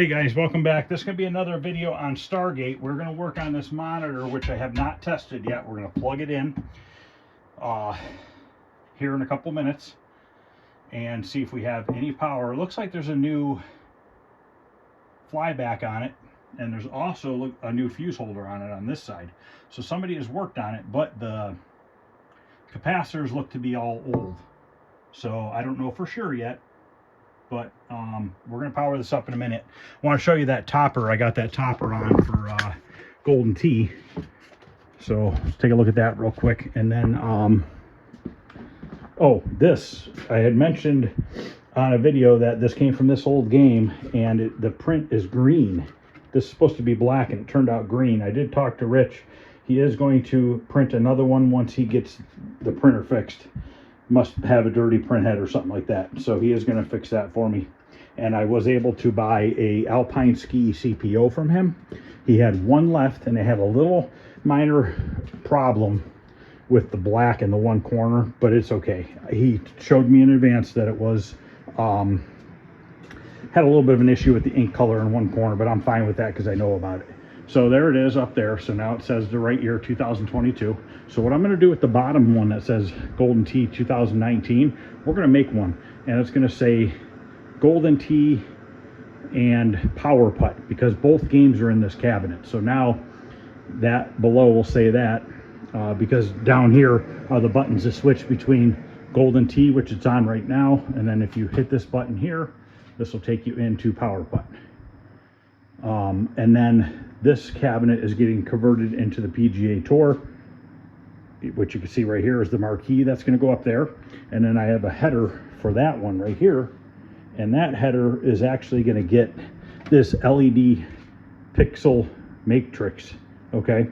Hey guys, welcome back. This is going to be another video on Stargate. We're going to work on this monitor, which I have not tested yet. We're going to plug it in here in a couple minutes and see if we have any power. It looks like there's a new flyback on it, and there's also a new fuse holder on it on this side. So somebody has worked on it, but the capacitors look to be all old. So I don't know for sure yet, but we're going to power this up in a minute. I want to show you that topper. I got that topper on for Golden Tea. So let's take a look at that real quick. And then, oh, this, I had mentioned on a video that this came from this old game, and the print is green. This is supposed to be black, and it turned out green. I did talk to Rich. He is going to print another one once he gets the printer fixed. Must have a dirty print head or something like that. So he is going to fix that for me. And I was able to buy a Alpine Ski CPO from him. He had one left, and they had a little minor problem with the black in the one corner, but it's okay. He showed me in advance that it was had a little bit of an issue with the ink color in one corner, but I'm fine with that because I know about it. So there it is up there. So now it says the right year 2022. So what I'm going to do with the bottom one that says Golden Tea 2019, we're going to make one, and it's going to say Golden Tea and Power Putt, because both games are in this cabinet. So now that below will say that, because down here are the buttons to switch between Golden Tea, which it's on right now, and then if you hit this button here, this will take you into Power Putt. And then this cabinet is getting converted into the PGA Tour, which you can see right here is the marquee that's going to go up there. And then I have a header for that one right here, and that header is actually going to get this LED pixel matrix, okay?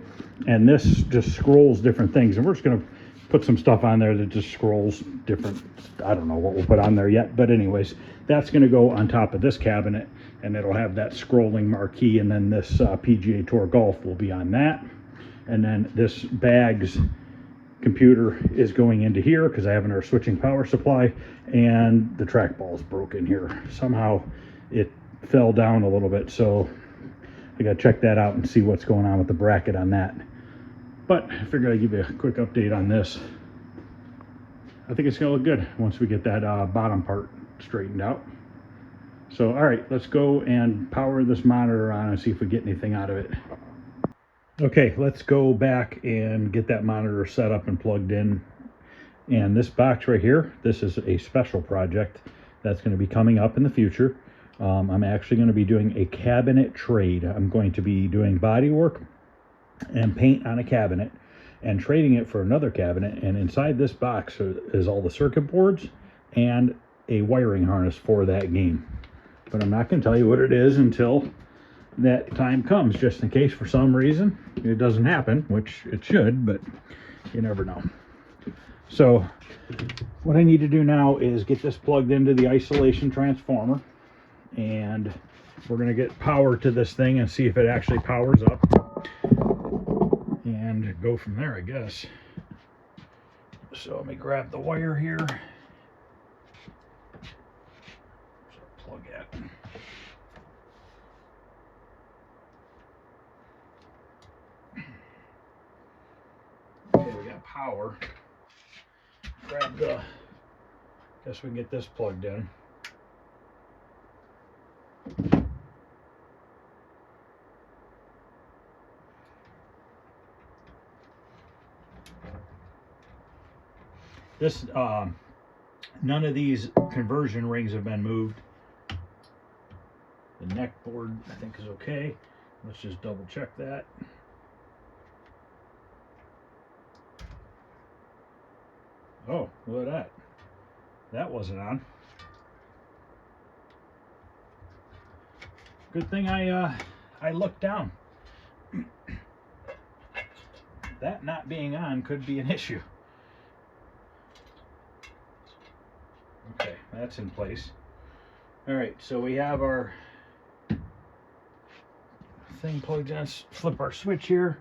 And this just scrolls different things, and we're just going to put some stuff on there that just scrolls different. I don't know what we'll put on there yet, but anyways, that's going to go on top of this cabinet, and it'll have that scrolling marquee, and then this PGA Tour Golf will be on that. And then this bag's computer is going into here because I have our switching power supply, and the trackball is broken here. Somehow it fell down a little bit, so I got to check that out and see what's going on with the bracket on that. But I figured I'd give you a quick update on this. I think it's going to look good once we get that bottom part straightened out. So, all right, let's go and power this monitor on and see if we get anything out of it. Okay, let's go back and get that monitor set up and plugged in. And this box right here, this is a special project that's going to be coming up in the future. I'm actually going to be doing a cabinet trade. I'm going to be doing body work and paint on a cabinet and trading it for another cabinet. And inside this box is all the circuit boards and a wiring harness for that game. But I'm not going to tell you what it is until that time comes, just in case for some reason it doesn't happen, which it should, but you never know. So what I need to do now is get this plugged into the isolation transformer, and we're going to get power to this thing and see if it actually powers up, and go from there, I guess. So let me grab the wire here. Plug it. Okay, we got power. Grab the, guess we can get this plugged in. This, none of these conversion rings have been moved. The neck board, I think, is okay. Let's just double check that. Oh, look at that. That wasn't on. Good thing I looked down. That not being on could be an issue. Okay, that's in place. All right, so we have our thing plugged in. Let's flip our switch here.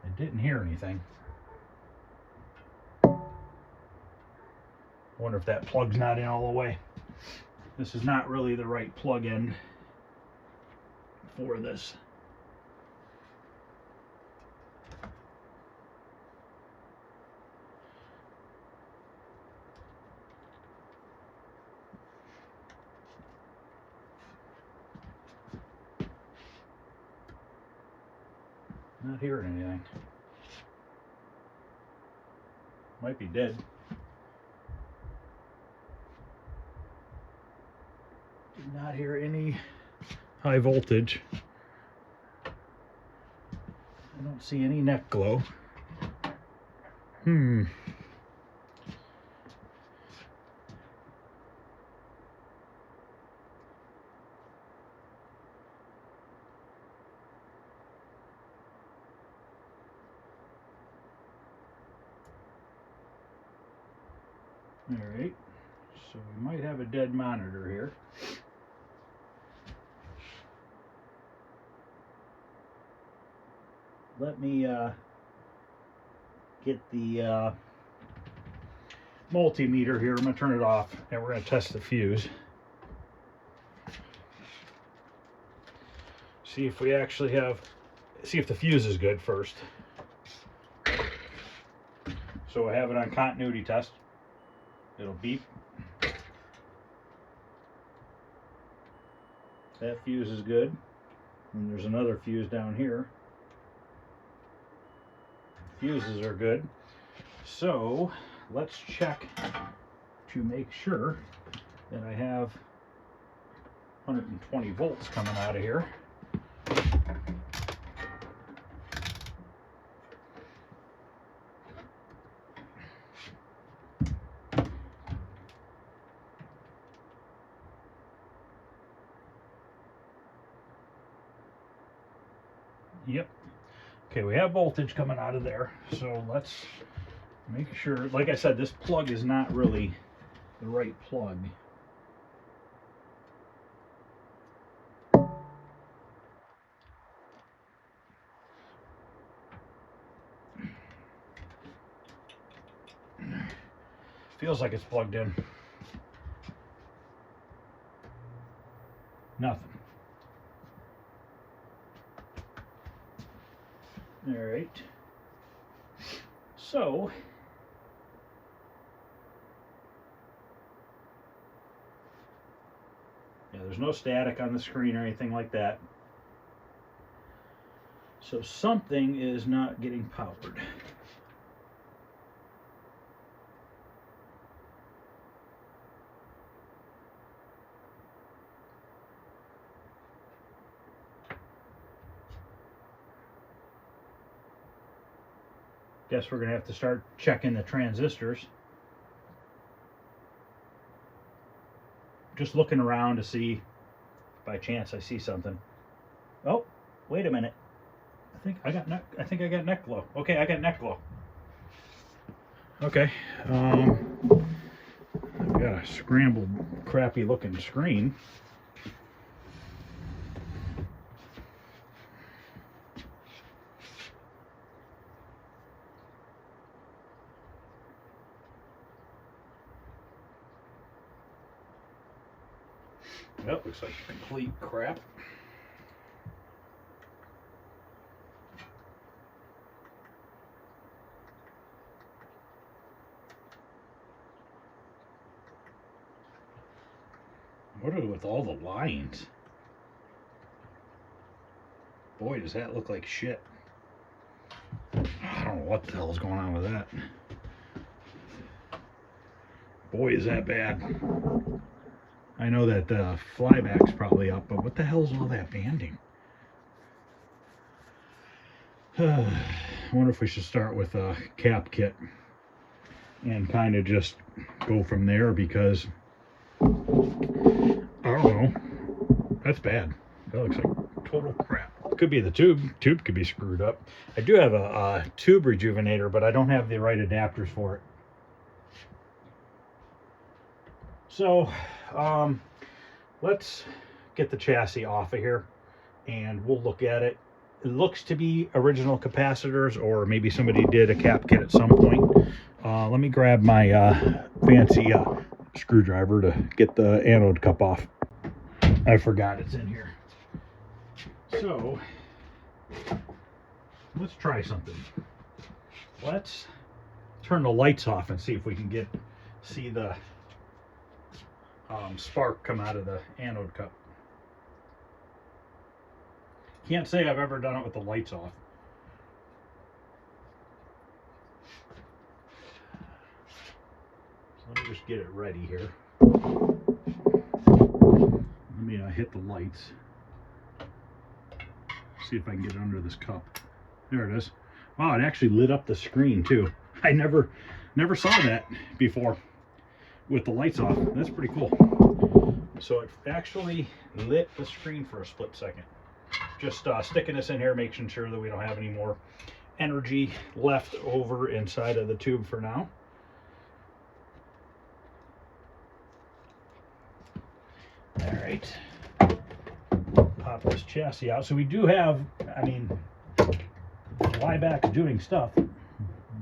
I didn't hear anything. I wonder if that plug's not in all the way. This is not really the right plug-in for this. Not hearing anything. Might be dead. Did not hear any high voltage. I don't see any neck glow. Alright, so we might have a dead monitor here. Let me get the multimeter here. I'm going to turn it off and we're going to test the fuse. See if we actually have, see if the fuse is good first. So I have it on continuity test. It'll beep. That fuse is good. And there's another fuse down here. Fuses are good. So let's check to make sure that I have 120 volts coming out of here. Yep. Okay, we have voltage coming out of there, so let's make sure. Like I said, this plug is not really the right plug. Feels like it's plugged in. Nothing. All right. So yeah, there's no static on the screen or anything like that. So something is not getting powered. Guess we're going to have to start checking the transistors. Just looking around to see if by chance I see something. Oh, wait a minute. I think I got neck glow. Okay, I got neck glow. Okay. I've got a scrambled, crappy looking screen. Well, looks like complete crap. What are with all the lines? Boy, does that look like shit. I don't know what the hell is going on with that. Boy, is that bad. I know that the flyback's probably up, but what the hell is all that banding? I wonder if we should start with a cap kit and kind of just go from there, because I don't know. That's bad. That looks like total crap. Could be the tube. Tube could be screwed up. I do have a tube rejuvenator, but I don't have the right adapters for it. So let's get the chassis off of here and we'll look at it. It looks to be original capacitors, or maybe somebody did a cap kit at some point. Let me grab my fancy screwdriver to get the anode cup off. I forgot it's in here. So let's try something. Let's turn the lights off and see if we can see the spark come out of the anode cup. Can't say I've ever done it with the lights off. So let me just get it ready here. Let me hit the lights. See if I can get it under this cup. There it is. Wow, it actually lit up the screen too. I never saw that before with the lights off. That's pretty cool. So it actually lit the screen for a split second. Just sticking this in here, making sure that we don't have any more energy left over inside of the tube for now. All right. Pop this chassis out. So we do have, I mean, Lieback's doing stuff.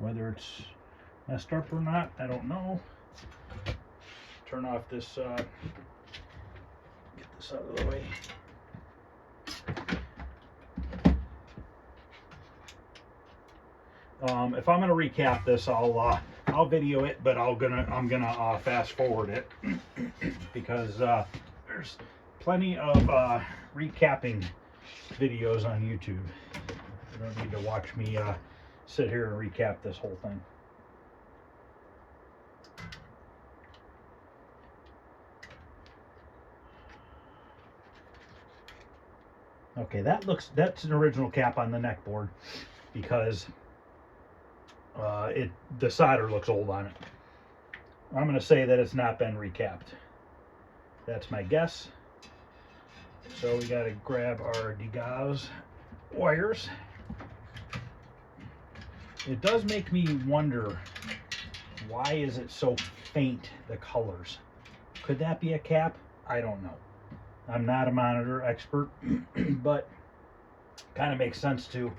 Whether it's messed up or not, I don't know. Turn off this, get this out of the way. If I'm gonna recap this, I'll video it, but I'm gonna fast forward it because there's plenty of recapping videos on YouTube. You don't need to watch me sit here and recap this whole thing. Okay, that's an original cap on the neck board because the solder looks old on it. I'm going to say that it's not been recapped. That's my guess. So we got to grab our degauss wires. It does make me wonder, why is it so faint, the colors? Could that be a cap? I don't know. I'm not a monitor expert, but kind of makes sense to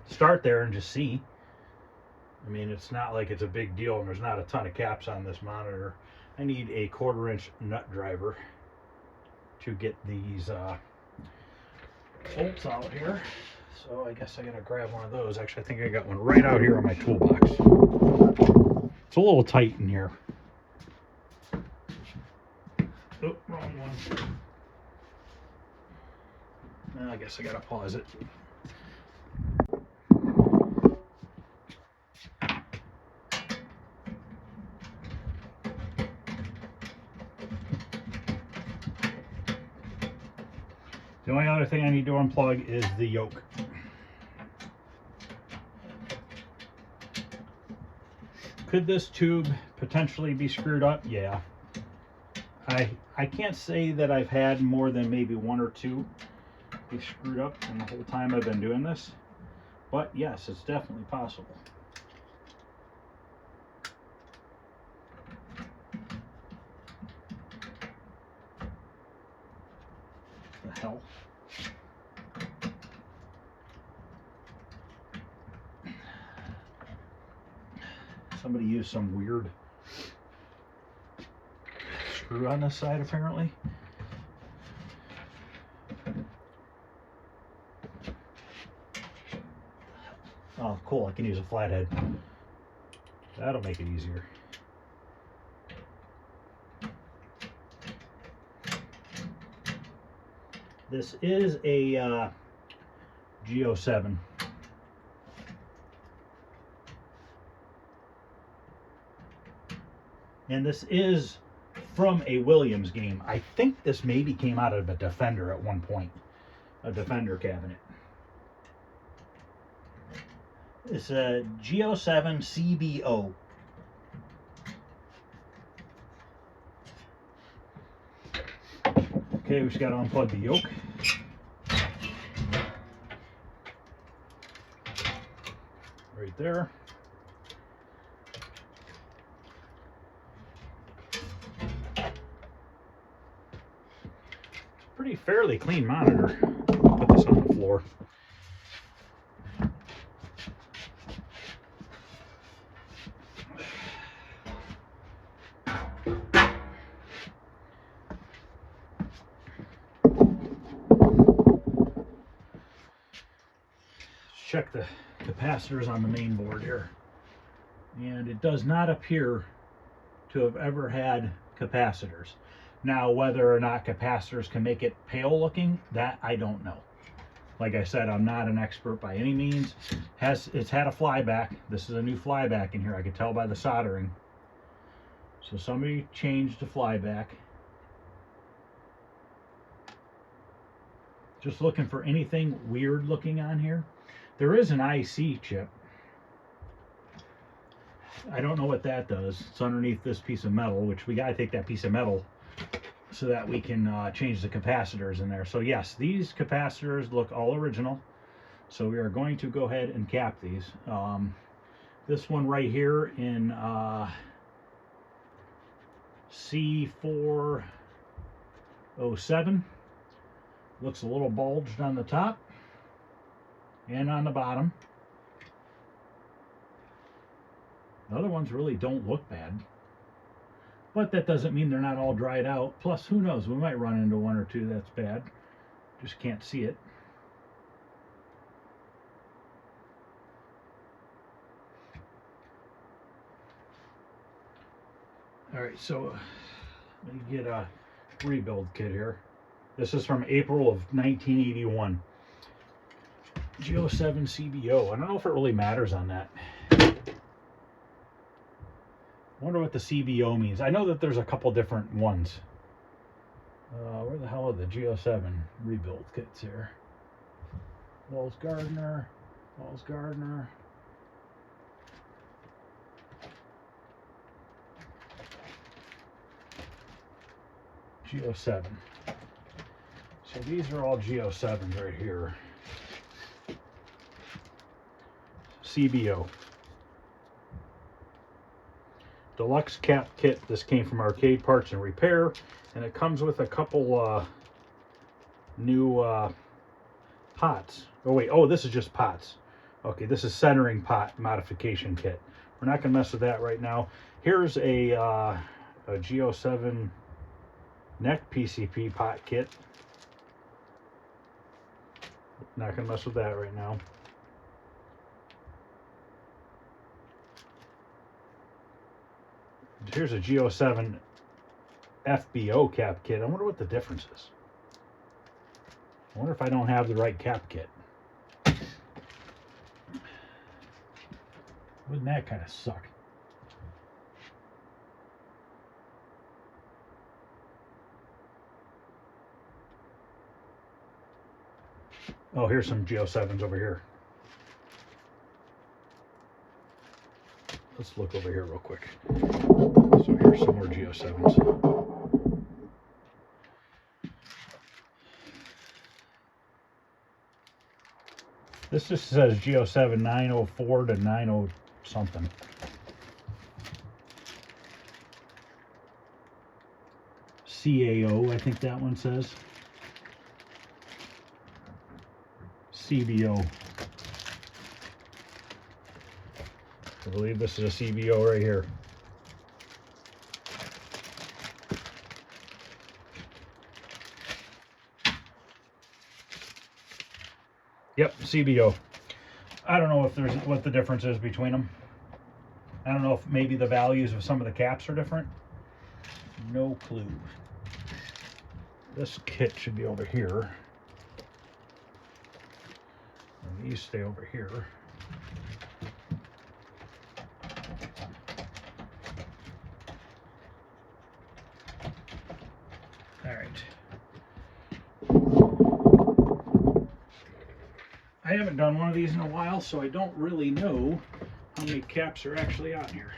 start there and just see. I mean, it's not like it's a big deal and there's not a ton of caps on this monitor. I need a 1/4-inch nut driver to get these bolts out here. So I guess I gotta grab one of those. Actually, I think I got one right out here on my toolbox. It's a little tight in here. Oh, wrong one. I guess I gotta pause it. The only other thing I need to unplug is the yoke. Could this tube potentially be screwed up? Yeah. I can't say that I've had more than maybe one or two be screwed up in the whole time I've been doing this. But yes, it's definitely possible. The hell? Somebody used some weird screw on this side apparently. Oh, cool, I can use a flathead. That'll make it easier. This is a G07. And this is from a Williams game. I think this maybe came out of a Defender at one point. A Defender cabinet. It's a G07 CBO. Okay, we just got to unplug the yoke. Right there. Pretty fairly clean monitor. I'll put this on the floor. the capacitors on the main board here. And it does not appear to have ever had capacitors. Now, whether or not capacitors can make it pale looking, that I don't know. Like I said, I'm not an expert by any means. It's had a flyback. This is a new flyback in here. I could tell by the soldering. So somebody changed the flyback. Just looking for anything weird looking on here. There is an IC chip. I don't know what that does. It's underneath this piece of metal, which we gotta take that piece of metal so that we can change the capacitors in there. So yes, these capacitors look all original. So we are going to go ahead and cap these. This one right here in C407 looks a little bulged on the top and on the bottom. The other ones really don't look bad, but that doesn't mean they're not all dried out. Plus, who knows, we might run into one or two that's bad. Just can't see it. All right, so let me get a rebuild kit here. This is from April of 1981. G07 CBO. I don't know if it really matters on that. I wonder what the CBO means. I know that there's a couple different ones. Where the hell are the G07 rebuild kits here? Wells Gardner. G07. So these are all G07s right here. CBO. Deluxe cap kit. This came from Arcade Parts and Repair, and it comes with a couple new pots. Oh wait, oh, this is just pots. Okay, this is centering pot modification kit. We're not gonna mess with that right now. Here's a G07 neck PCP pot kit. Not gonna mess with that right now. Here's a G07 FBO cap kit. I wonder what the difference is. I wonder if I don't have the right cap kit. Wouldn't that kind of suck? Oh, here's some G07s over here. Let's look over here real quick. So here's some more G07s. This just says G07 904 to 90 something. CAO, I think that one says. CBO. I believe this is a CBO right here. Yep, CBO. I don't know if there's what the difference is between them. I don't know if maybe the values of some of the caps are different. No clue. This kit should be over here. And these stay over here. All right. I haven't done one of these in a while, so I don't really know how many caps are actually on here.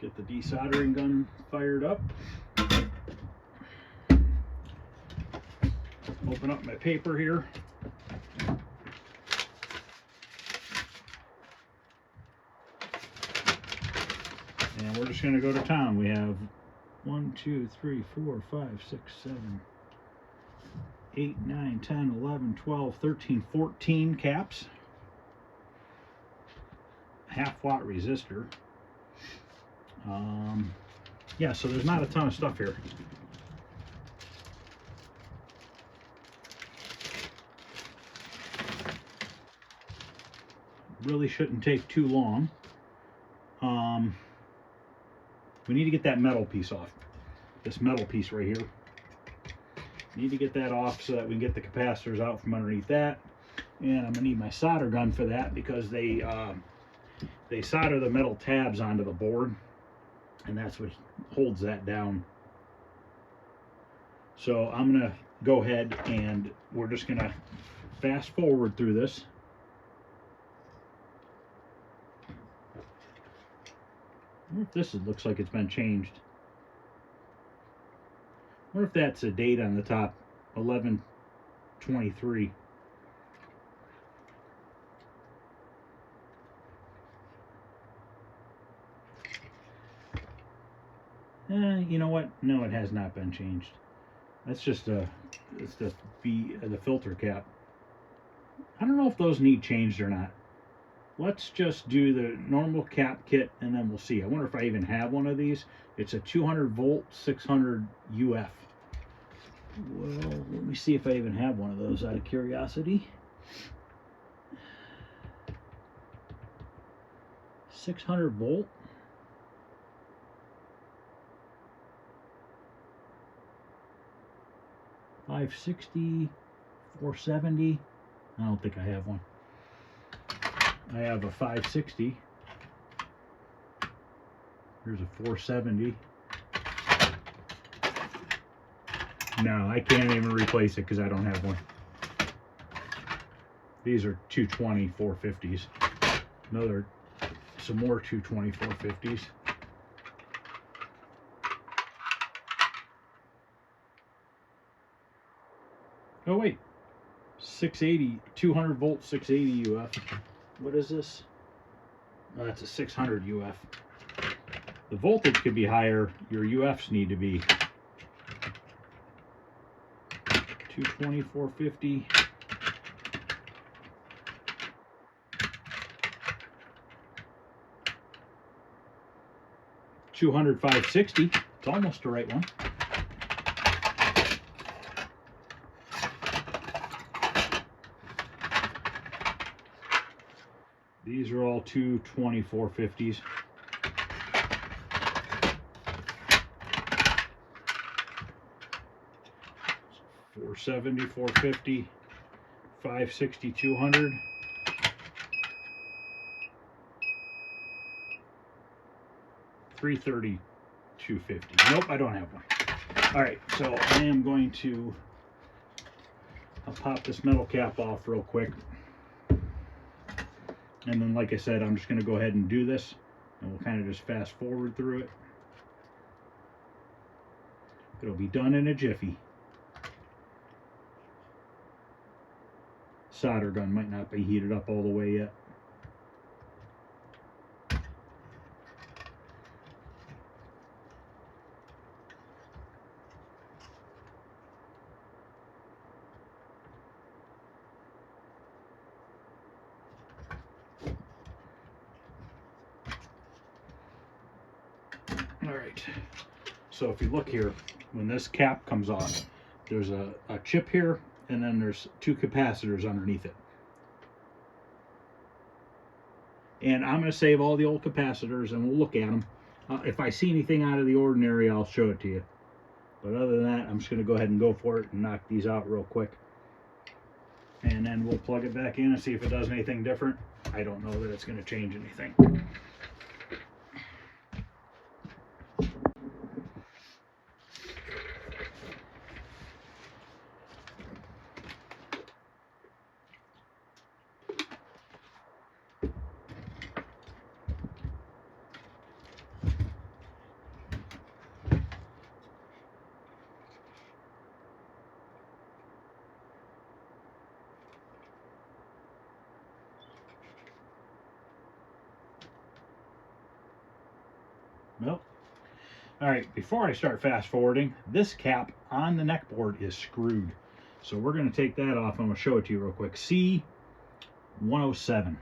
Get the desoldering gun fired up. Open up my paper here. And we're just going to go to town. We have 1, 2, 3, 4, 5, 6, 7, 8, 9, 10, 11, 12, 13, 14 caps. Half-watt resistor. Yeah, so there's not a ton of stuff here. really shouldn't take too long. We need to get that metal piece off. This metal piece right here. Need to get that off so that we can get the capacitors out from underneath that. And I'm gonna need my solder gun for that because they solder the metal tabs onto the board, and that's what holds that down. So I'm gonna go ahead and we're just gonna fast forward through this. I wonder if this looks like it's been changed. I wonder if that's a date on the top, 11/23. You know what? No, it has not been changed. That's just it's the filter cap. I don't know if those need changed or not. Let's just do the normal cap kit and then we'll see. I wonder if I even have one of these. It's a 200 volt 600 UF. Well, let me see if I even have one of those out of curiosity. 600 volt. $560, $470. I don't think I have one. I have a 560. Here's a 470. No, I can't even replace it because I don't have one. These are 220 450s. Some more 220 450s. Oh wait, 680, 200 volt 680 UF. What is this? Oh, that's a 600 UF. The voltage could be higher. Your UFs need to be 220 450. $200 560. It's almost the right one. These are all 220 450s. $470 450, $560 200. $330 250. Nope, I don't have one. All right, so I am going to I'll pop this metal cap off real quick. And then, like I said, I'm just going to go ahead and do this, and we'll kind of just fast forward through it. It'll be done in a jiffy. Solder gun might not be heated up all the way yet. Alright, so if you look here, when this cap comes off, there's a chip here, and then there's two capacitors underneath it. And I'm going to save all the old capacitors and we'll look at them. If I see anything out of the ordinary, I'll show it to you. But other than that, I'm just going to go ahead and go for it and knock these out real quick. And then we'll plug it back in and see if it does anything different. I don't know that it's going to change anything. Well, all right, before I start fast forwarding, this cap on the neck board is screwed. So we're going to take that off. I'm going to show it to you real quick. C107. I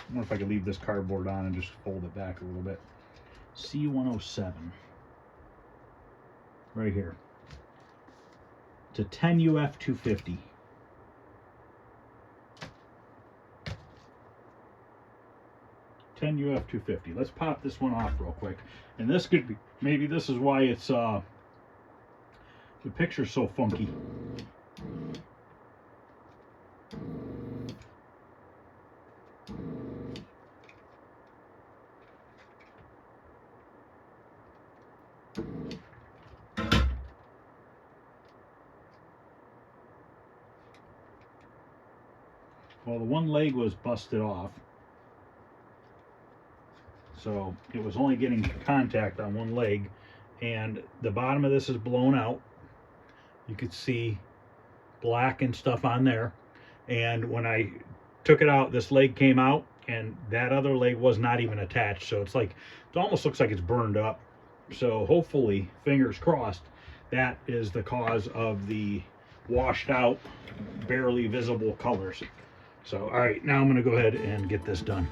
wonder if I could leave this cardboard on and just fold it back a little bit. C107. Right here. It's a 10 UF 250. 10 UF 250. Let's pop this one off real quick. And this could be, maybe this is why it's the picture's so funky. Well, the one leg was busted off, so it was only getting contact on one leg, and the bottom of this is blown out. You could see black and stuff on there, and when I took it out, this leg came out, and that other leg was not even attached, so it's like, it almost looks like it's burned up. So hopefully, fingers crossed, that is the cause of the washed out, barely visible colors. So, all right, now I'm going to go ahead and get this done.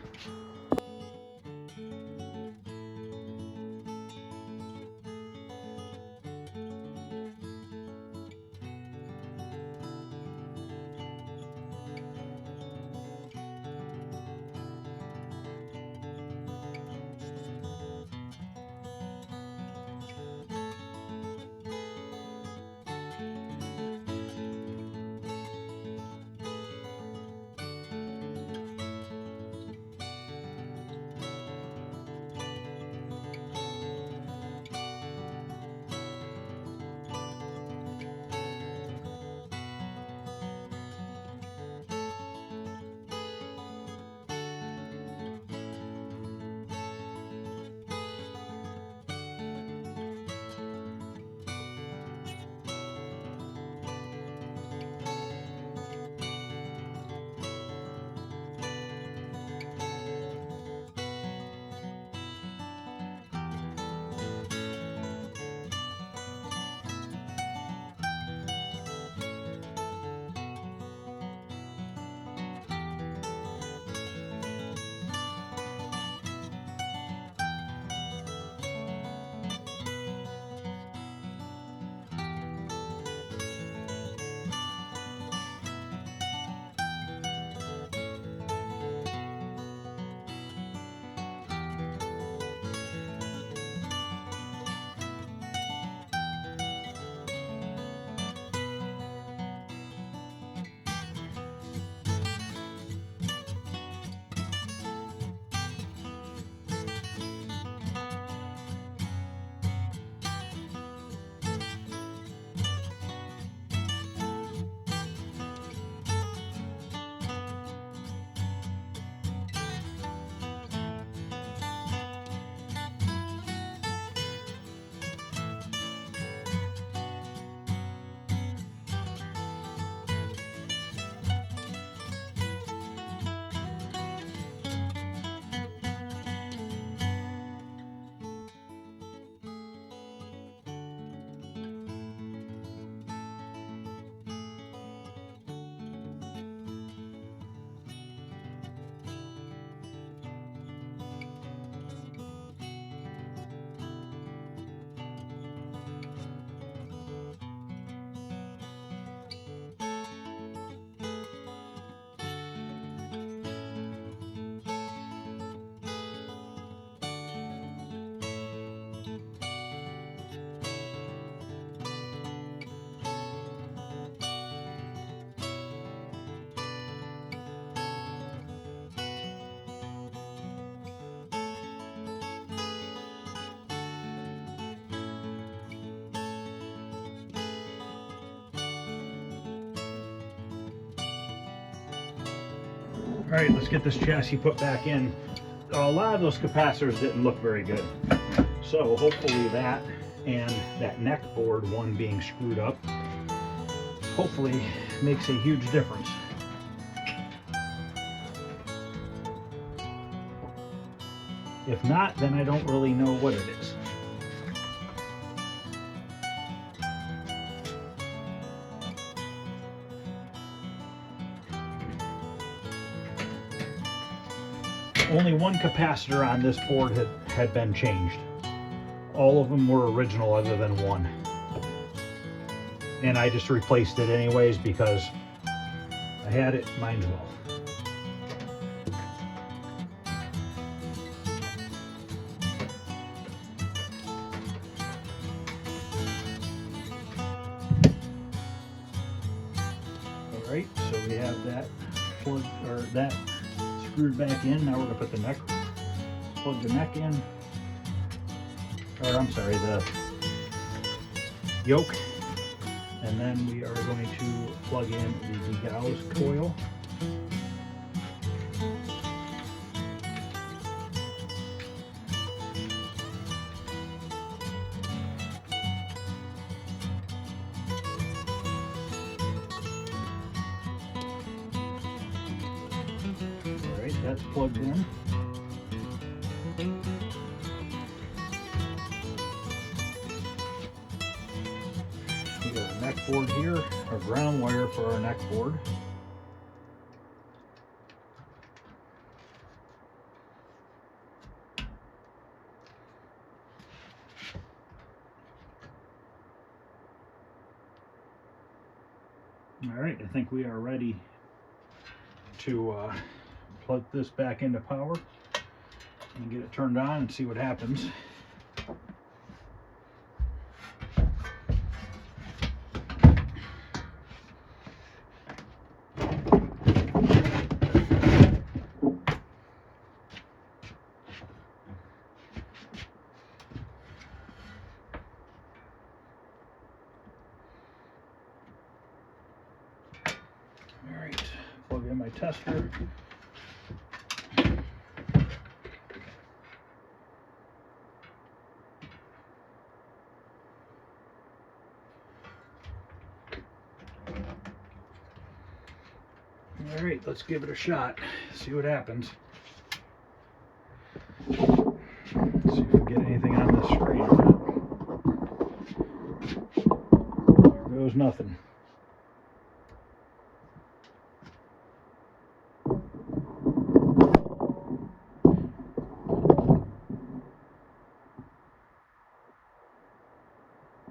All right, let's get this chassis put back in. A lot of those capacitors didn't look very good. So hopefully that and that neck board one being screwed up, hopefully makes a huge difference. If not, then I don't really know what it is. Only one capacitor on this board had been changed. All of them were original other than one. And I just replaced it anyways because I had it, mine's well. Alright, so we have that plug, or that screwed back in. Now we're going to put the neck, plug the neck in, or I'm sorry, the yoke, and then we are going to plug in the degauss coil. Alright, that's plugged in. We got a neck board here, a ground wire for our neck board. Alright, I think we are ready to plug this back into power and get it turned on and see what happens. Alright, plug in my tester. Alright, let's give it a shot, see what happens. See if we get anything on the screen. There goes nothing.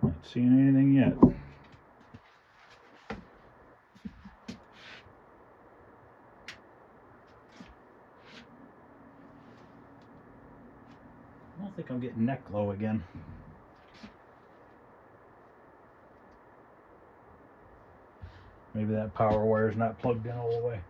Not seeing anything yet. I don't think I'm getting neck glow again. Maybe that power wire is not plugged in all the way.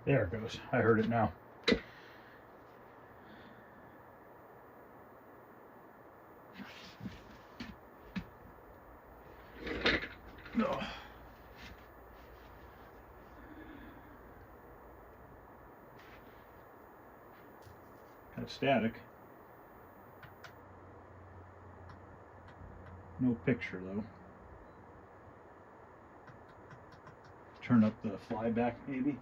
There it goes. I heard it now. Oh. Got static. No picture though. Turn up the flyback maybe.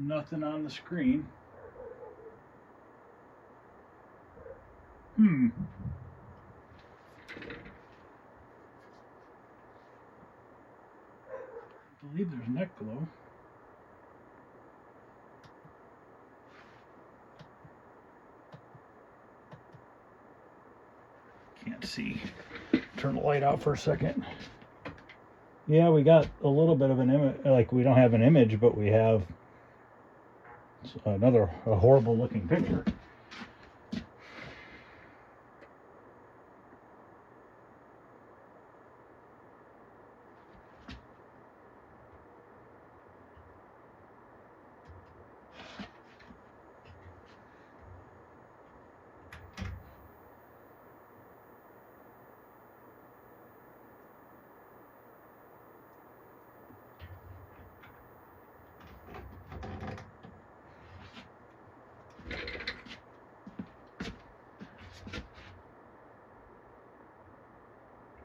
Nothing on the screen. I believe there's neck glow. Can't see. Turn the light out for a second. Yeah, we got a little bit of an image. Like, we don't have an image, but we have a horrible looking picture.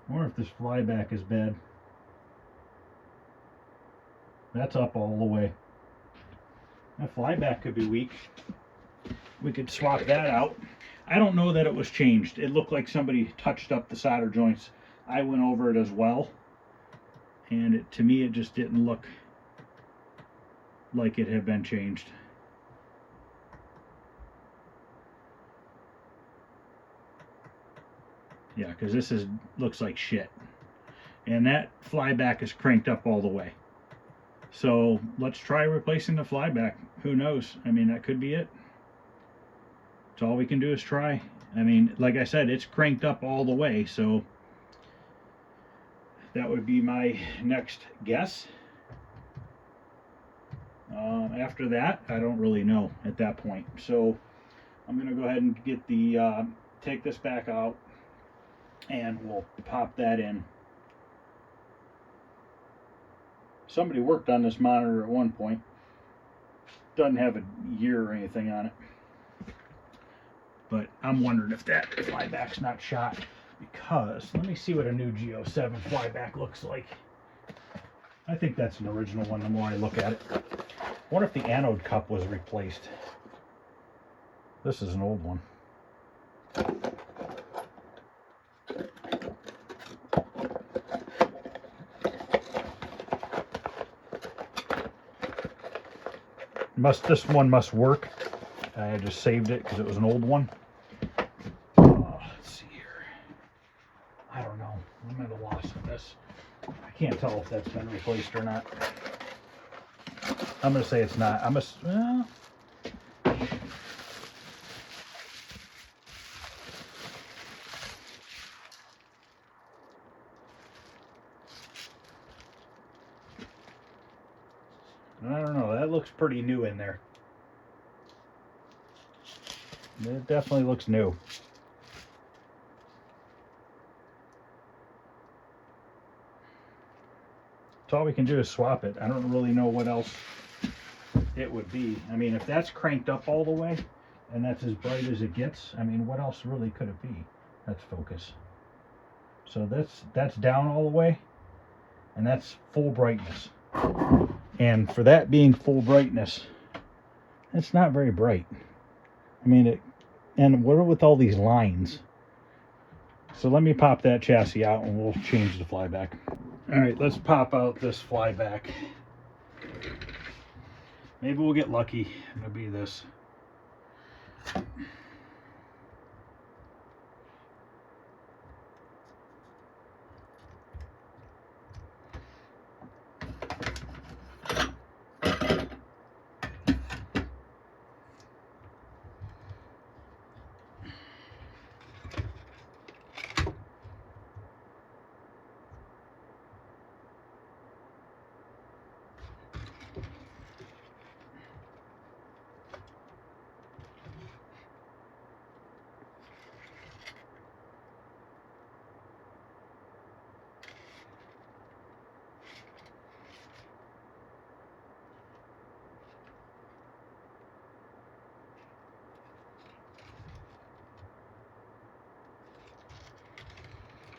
I wonder if this flyback is bad. that's up all the way. That flyback could be weak. We could swap that out. I don't know that it was changed. It looked like somebody touched up the solder joints. I went over it as well, and to me it just didn't look like it had been changed. Yeah, because this looks like shit. And that flyback is cranked up all the way. So let's try replacing the flyback. Who knows? I mean, that could be it. It's all we can do is try. I mean, like I said, it's cranked up all the way, so that would be my next guess. After that, I don't really know at that point. So I'm going to go ahead and get the take this back out, and we'll pop that in. Somebody worked on this monitor at one point. Doesn't have a year or anything on it. But I'm wondering if that flyback's not shot, because let me see what a new G07 flyback looks like. I think that's an original one the more I look at it. I wonder if the anode cup was replaced. This is an old one. This one must work. I just saved it because it was an old one. Let's see here. I don't know. I'm at a loss of this. I can't tell if that's been replaced or not. I'm going to say it's not. Well, I don't know. That looks pretty new in there. It definitely looks new. So all we can do is swap it. I don't really know what else it would be. I mean, if that's cranked up all the way and that's as bright as it gets, I mean, what else really could it be? That's focus. So that's down all the way, and that's full brightness. And for that being full brightness, it's not very bright. I mean, and what with all these lines? So let me pop that chassis out and we'll change the flyback. All right, let's pop out this flyback. Maybe we'll get lucky. It'll be this.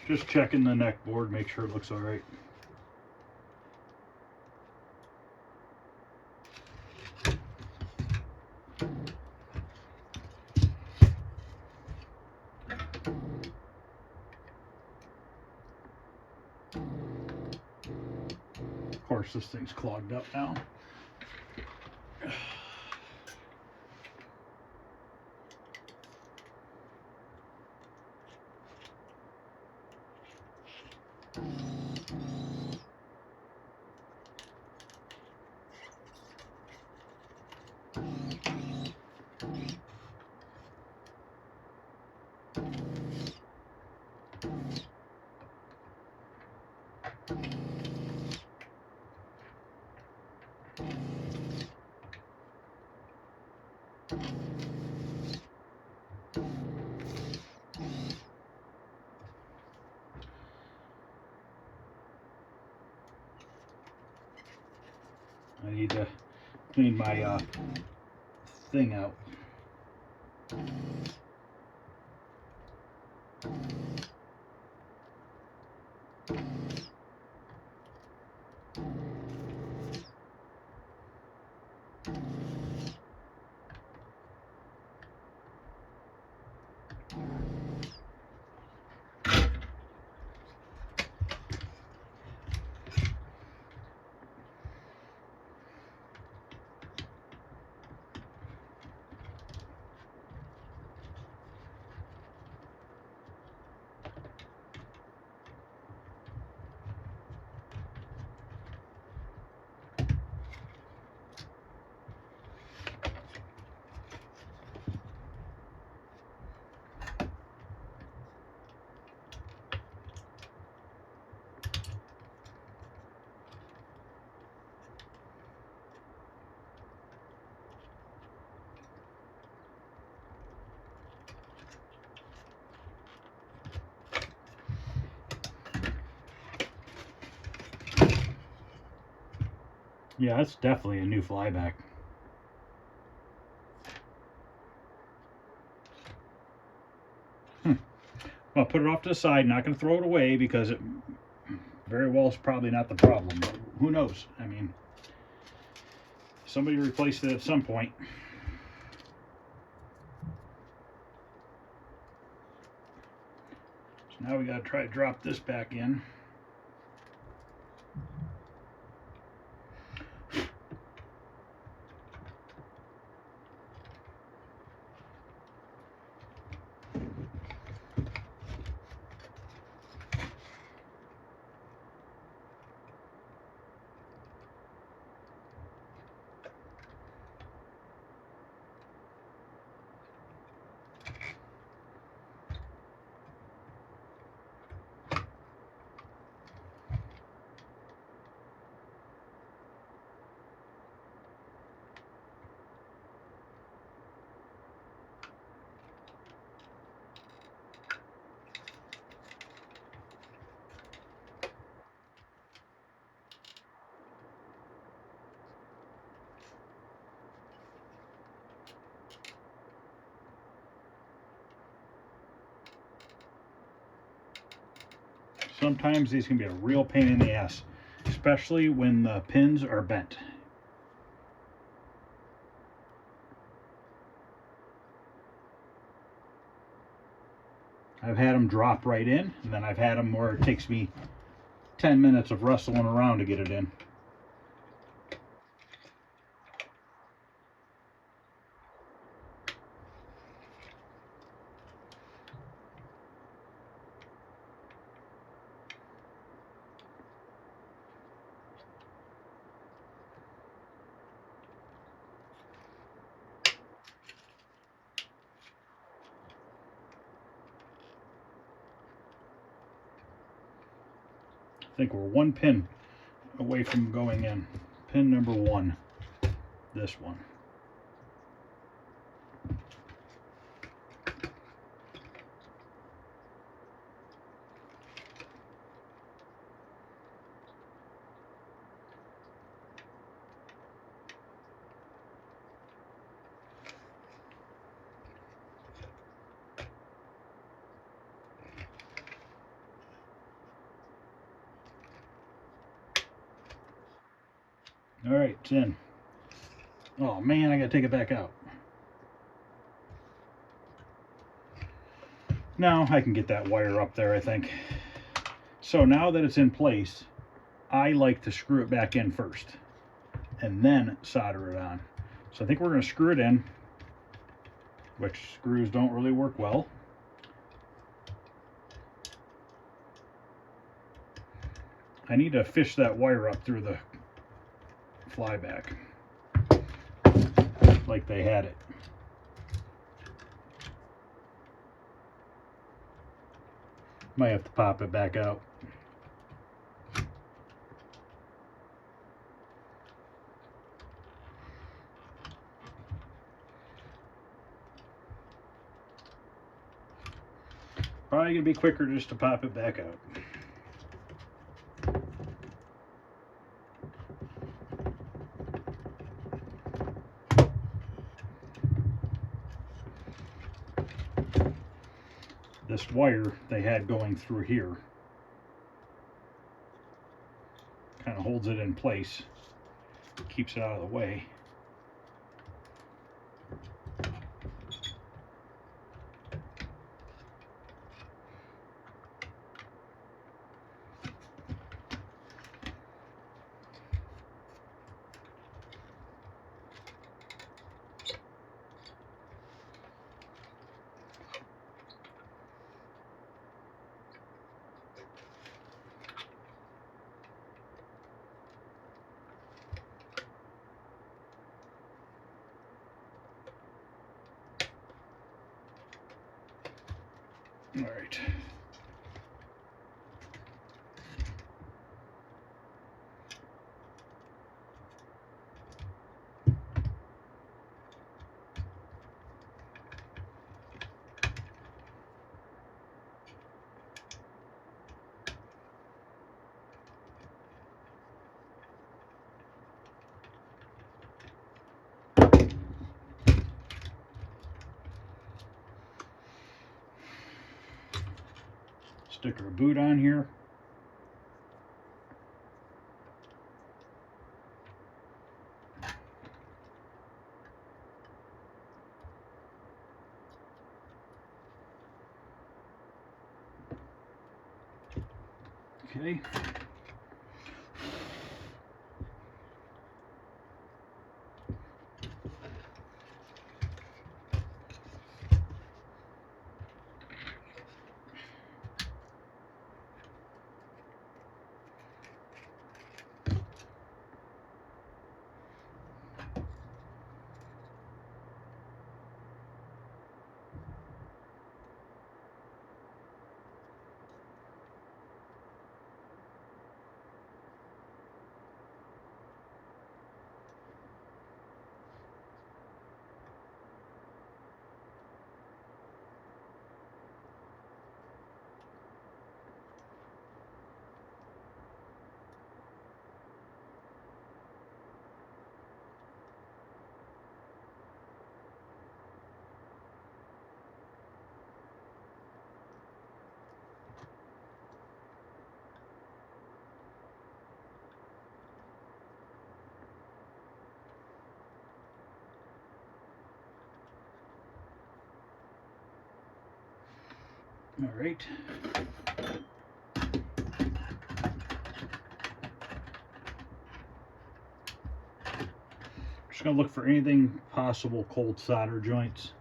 Just checking the neck board, make sure it looks all right. Of course, this thing's clogged up now. I need to clean my thing out. Yeah, that's definitely a new flyback. I'll put it off to the side, not going to throw it away because it very well is probably not the problem. But who knows? I mean, somebody replaced it at some point. So now we got to try to drop this back in. Sometimes these can be a real pain in the ass, especially when the pins are bent. I've had them drop right in, and then I've had them where it takes me 10 minutes of wrestling around to get it in. I think we're one pin away from going in. Pin number 1, this one. All right, it's in. Oh man, I gotta take it back out. Now I can get that wire up there, I think. So now that it's in place, I like to screw it back in first and then solder it on. So I think we're gonna screw it in, which screws don't really work well. I need to fish that wire up through the flyback like they had it. Might have to pop it back out. Probably gonna be quicker just to pop it back out. This wire they had going through here kind of holds it in place, keeps it out of the way. All right. Stick our boot on here. Okay. All right. Just gonna look for anything possible cold solder joints.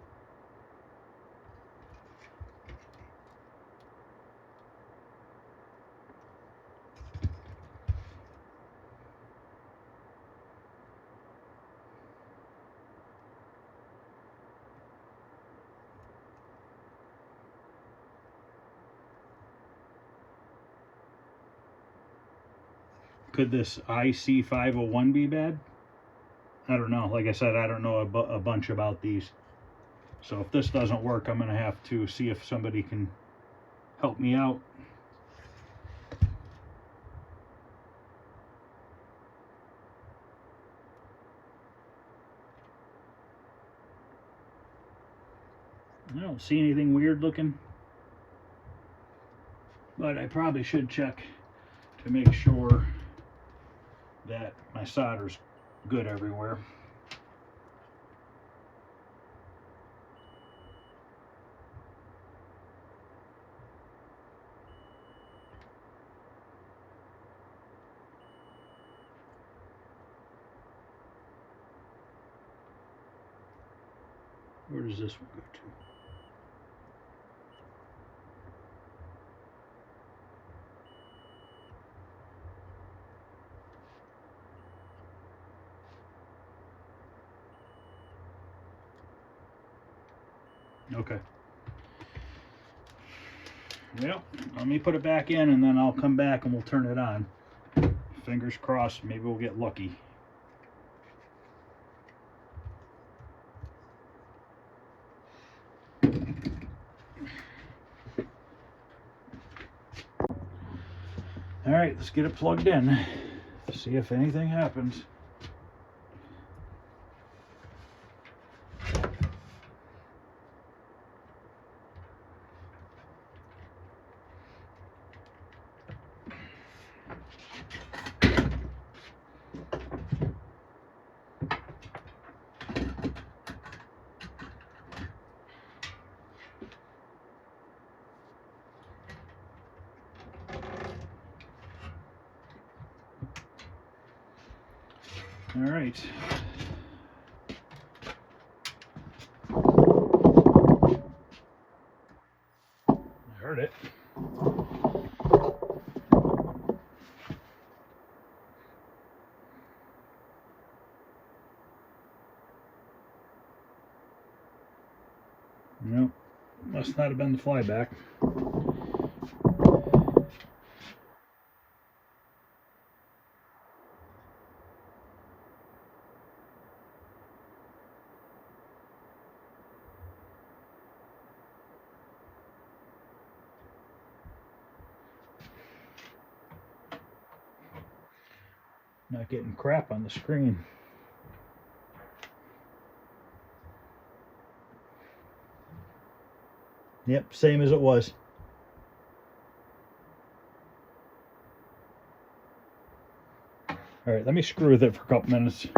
Could this IC501 be bad? I don't know. Like I said, I don't know a bunch about these. So if this doesn't work, I'm going to have to see if somebody can help me out. I don't see anything weird looking, but I probably should check to make sure that my solder's good everywhere. Where does this one go to? Okay. Well, let me put it back in and then I'll come back and we'll turn it on. Fingers crossed, maybe we'll get lucky. All right, let's get it plugged in. See if anything happens. All right. I heard it. Nope. Must not have been the flyback. Not getting crap on the screen. Yep, same as it was. All right, let me screw with it for a couple minutes.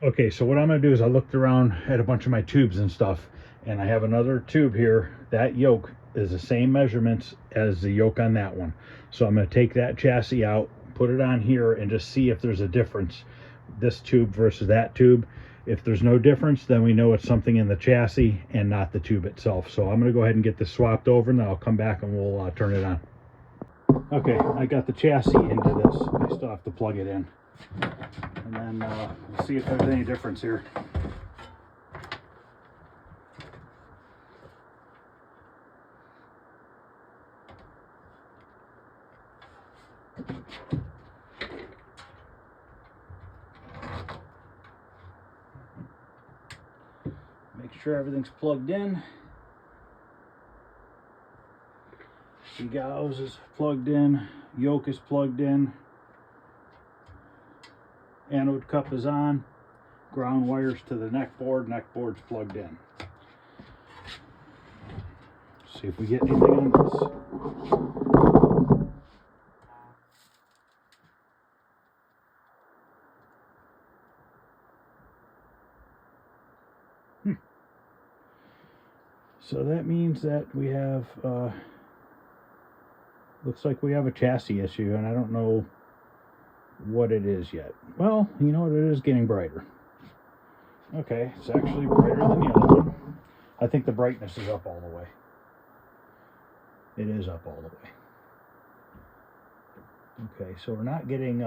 Okay, so what I'm gonna do is I looked around at a bunch of my tubes and stuff, and I have another tube here. That yoke is the same measurements as the yoke on that one. So I'm gonna take that chassis out, put it on here, and just see if there's a difference, this tube versus that tube. If there's no difference, then we know it's something in the chassis and not the tube itself. So I'm gonna go ahead and get this swapped over, and then I'll come back and we'll turn it on. Okay, I got the chassis into this. I still have to plug it in. And then we'll see if there's any difference here. Make sure everything's plugged in. The gauze is plugged in, yoke is plugged in, anode cup is on, ground wires to the neck board's plugged in. See if we get anything on this. So that means that we have, looks like we have a chassis issue, and I don't know what it is yet. Well, you know what, it is getting brighter. Okay, it's actually brighter than the other one. I think the brightness is up all the way. It is up all the way. Okay, so we're not getting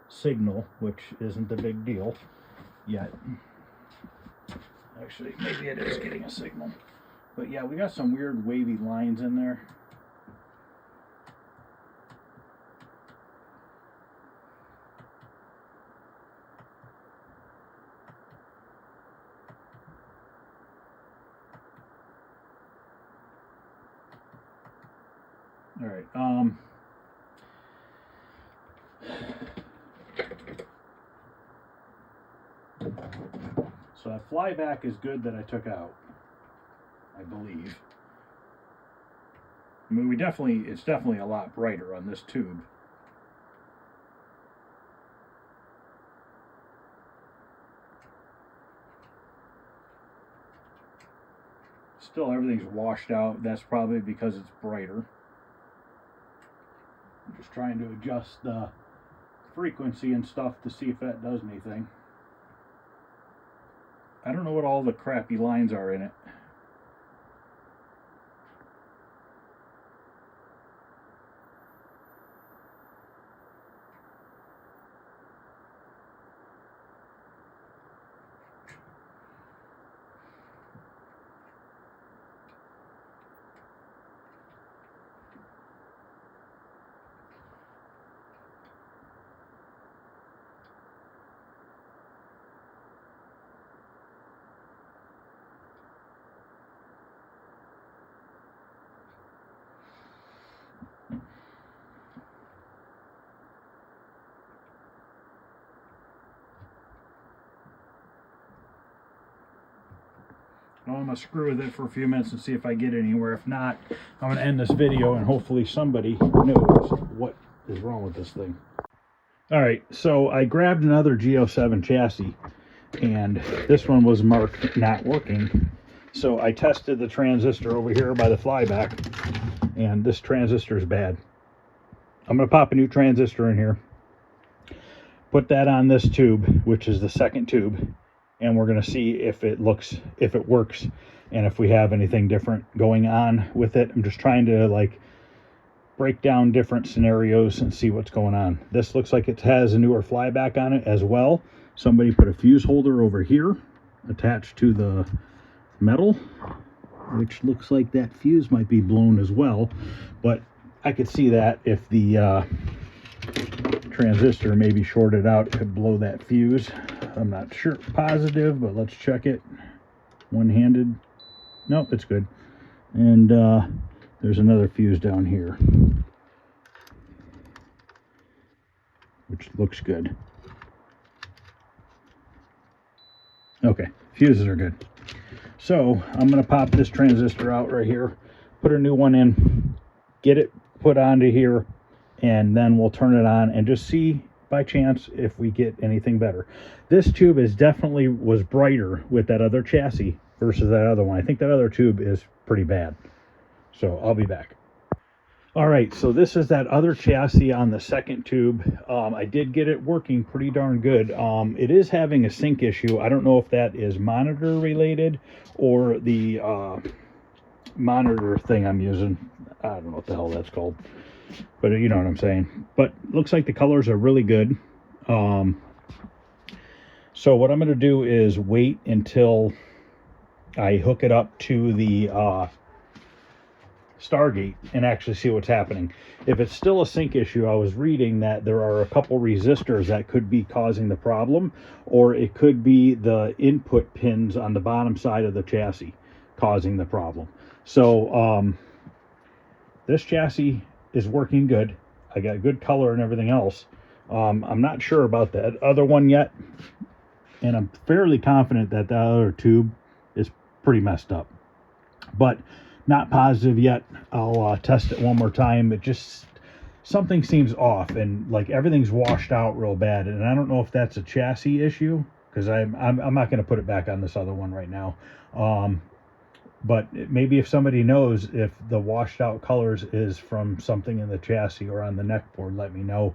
signal, which isn't a big deal yet. Actually, maybe it is getting a signal. But yeah, we got some weird wavy lines in there. All right. So that flyback is good that I took out, I believe. I mean, it's definitely a lot brighter on this tube. Still, everything's washed out. That's probably because it's brighter. I'm just trying to adjust the frequency and stuff to see if that does anything. I don't know what all the crappy lines are in it. I'm going to screw with it for a few minutes and see if I get anywhere. If not, I'm going to end this video and hopefully somebody knows what is wrong with this thing. All right, so I grabbed another G07 chassis, and this one was marked not working. So I tested the transistor over here by the flyback, and this transistor is bad. I'm going to pop a new transistor in here, put that on this tube, which is the second tube, and we're going to see if it works, and if we have anything different going on with it. I'm just trying to like break down different scenarios and see what's going on. This looks like it has a newer flyback on it as well. Somebody put a fuse holder over here attached to the metal. which looks like that fuse might be blown as well, but I could see that if the transistor maybe shorted out, it could blow that fuse. I'm not sure positive, but let's check it one-handed. Nope, it's good. And there's another fuse down here, which looks good. Okay, fuses are good. So I'm going to pop this transistor out right here, put a new one in, get it put onto here, and then we'll turn it on and just see by chance if we get anything better. This tube is definitely was brighter with that other chassis versus that other one. I think that other tube is pretty bad. So I'll be back. All right, so this is that other chassis on the second tube. I did get it working pretty darn good. It is having a sync issue. I don't know if that is monitor related or the monitor thing I'm using. I don't know what the hell that's called, but you know what I'm saying. But looks like the colors are really good. So what I'm going to do is wait until I hook it up to the Stargate and actually see what's happening. If it's still a sync issue, I was reading that there are a couple resistors that could be causing the problem, or it could be the input pins on the bottom side of the chassis causing the problem. So this chassis is working good. I got good color and everything else. I'm not sure about that other one yet, and I'm fairly confident that the other tube is pretty messed up, but not positive yet. I'll test it one more time. It just, something seems off, and like everything's washed out real bad, and I don't know if that's a chassis issue, because I'm not going to put it back on this other one right now. But maybe if somebody knows if the washed out colors is from something in the chassis or on the neck board, let me know.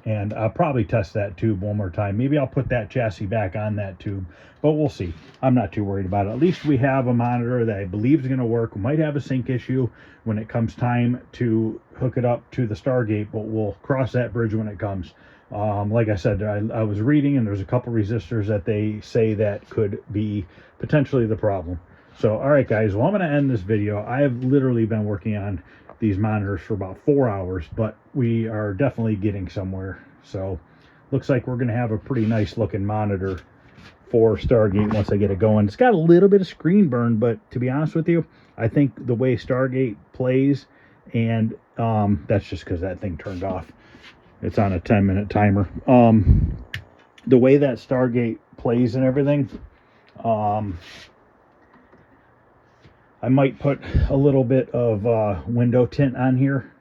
And I'll probably test that tube one more time. Maybe I'll put that chassis back on that tube, but we'll see. I'm not too worried about it. At least we have a monitor that I believe is going to work. We might have a sync issue when it comes time to hook it up to the Stargate, but we'll cross that bridge when it comes. Like I said, I was reading, and there's a couple resistors that they say that could be potentially the problem. So, all right, guys, well, I'm going to end this video. I have literally been working on these monitors for about 4 hours, but we are definitely getting somewhere. So looks like we're going to have a pretty nice looking monitor for Stargate once I get it going. It's got a little bit of screen burn, but to be honest with you, I think the way Stargate plays, and that's just because that thing turned off. It's on a 10-minute timer. The way that Stargate plays and everything, I might put a little bit of window tint on here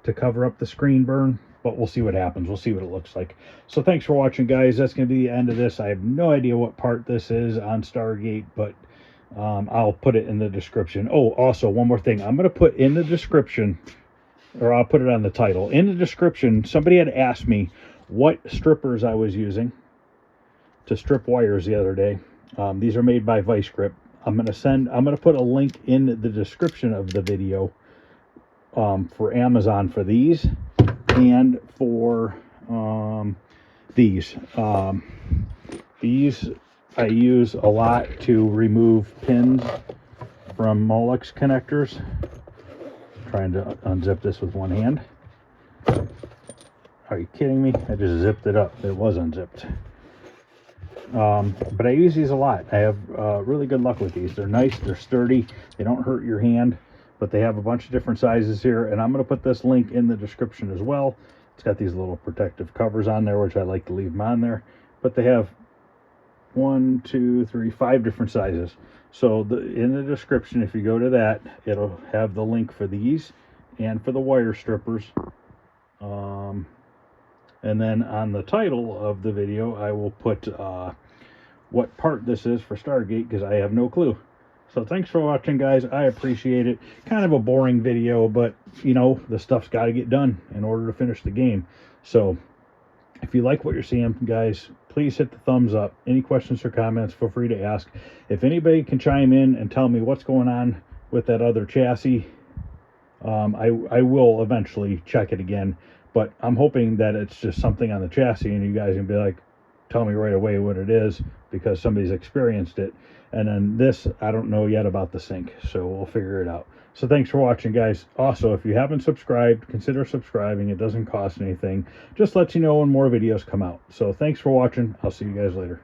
to cover up the screen burn, but we'll see what happens. We'll see what it looks like. So thanks for watching, guys. That's going to be the end of this. I have no idea what part this is on Stargate, but I'll put it in the description. Oh, also, one more thing. I'm going to put in the description, or I'll put it on the title. In the description, somebody had asked me what strippers I was using to strip wires the other day. These are made by Vice Grip. I'm going to put a link in the description of the video for Amazon for these, and for these. These I use a lot to remove pins from Molex connectors. Trying to unzip this with one hand. Are you kidding me? I just zipped it up. It was unzipped. But I use these a lot. I have really good luck with these. They're nice, they're sturdy, they don't hurt your hand, but they have a bunch of different sizes here, and I'm going to put this link in the description as well. It's got these little protective covers on there, which I like to leave them on there, but they have 1, 2, 3, 5 different sizes. So in the description, if you go to that, it'll have the link for these and for the wire strippers. And then on the title of the video, I will put what part this is for Stargate, because I have no clue. So thanks for watching, guys. I appreciate it. Kind of a boring video, but you know, the stuff's got to get done in order to finish the game. So if you like what you're seeing, guys, please hit the thumbs up. Any questions or comments, feel free to ask. If anybody can chime in and tell me what's going on with that other chassis, I will eventually check it again. But I'm hoping that it's just something on the chassis, and you guys can be like, tell me right away what it is because somebody's experienced it. And then this, I don't know yet about the sink, so we'll figure it out. So thanks for watching, guys. Also, if you haven't subscribed, consider subscribing. It doesn't cost anything. Just lets you know when more videos come out. So thanks for watching. I'll see you guys later.